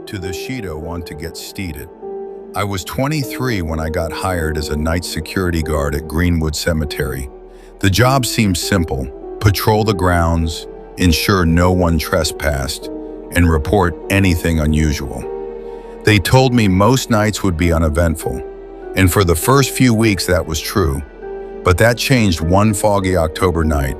to the Shido one to get steated. I was 23 when I got hired as a night security guard at Greenwood Cemetery. The job seemed simple: patrol the grounds, ensure no one trespassed, and report anything unusual. They told me most nights would be uneventful, and for the first few weeks that was true. But that changed one foggy October night.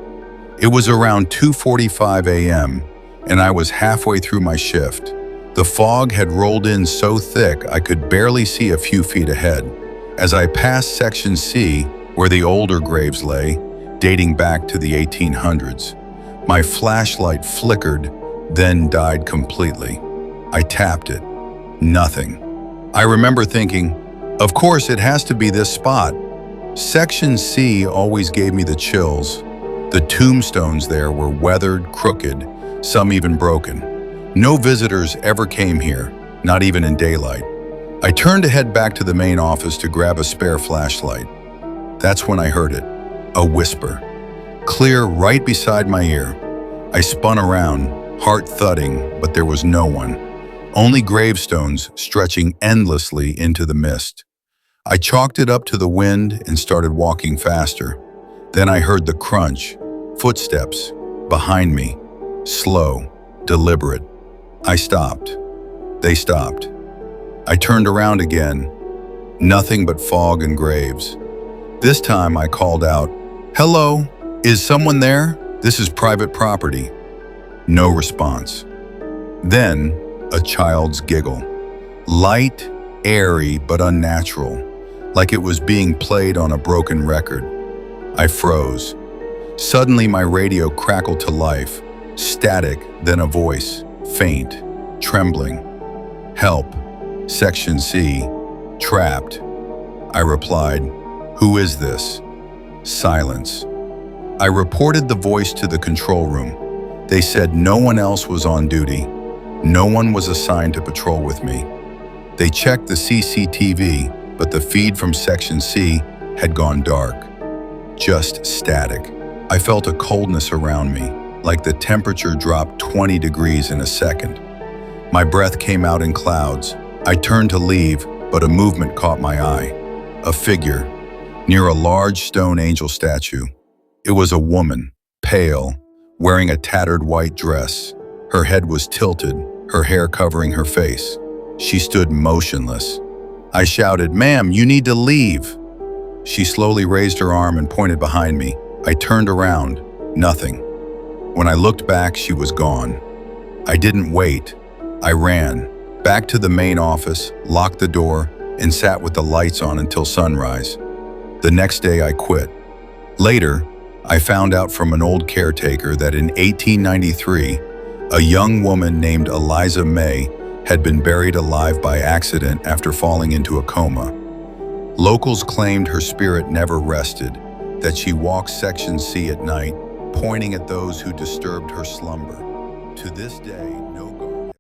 It was around 2:45 a.m., and I was halfway through my shift. The fog had rolled in so thick I could barely see a few feet ahead. As I passed Section C, where the older graves lay, dating back to the 1800s, my flashlight flickered, then died completely. I tapped it. Nothing. I remember thinking, of course it has to be this spot. Section C always gave me the chills. The tombstones there were weathered, crooked, some even broken. No visitors ever came here, not even in daylight. I turned to head back to the main office to grab a spare flashlight. That's when I heard it, a whisper, clear right beside my ear. I spun around, heart thudding, but there was no one. Only gravestones stretching endlessly into the mist. I chalked it up to the wind and started walking faster. Then I heard the crunch, footsteps, behind me, slow, deliberate. I stopped. They stopped. I turned around again. Nothing but fog and graves. This time I called out, "Hello, is someone there? This is private property." No response. Then, a child's giggle. Light, airy, but unnatural, like it was being played on a broken record. I froze. Suddenly my radio crackled to life. Static, then a voice, faint, trembling. "Help, Section C, trapped." I replied, "Who is this?" Silence. I reported the voice to the control room. They said no one else was on duty. No one was assigned to patrol with me. They checked the CCTV, but the feed from Section C had gone dark. Just static. I felt a coldness around me, like the temperature dropped 20 degrees in a second. My breath came out in clouds. I turned to leave, but a movement caught my eye. A figure, near a large stone angel statue. It was a woman, pale, wearing a tattered white dress. Her head was tilted, her hair covering her face. She stood motionless. I shouted, "Ma'am, you need to leave." She slowly raised her arm and pointed behind me. I turned around, nothing. When I looked back, she was gone. I didn't wait. I ran, back to the main office, locked the door, and sat with the lights on until sunrise. The next day I quit. Later, I found out from an old caretaker that in 1893, a young woman named Eliza May had been buried alive by accident after falling into a coma. Locals claimed her spirit never rested, that she walked Section C at night, pointing at those who disturbed her slumber. To this day,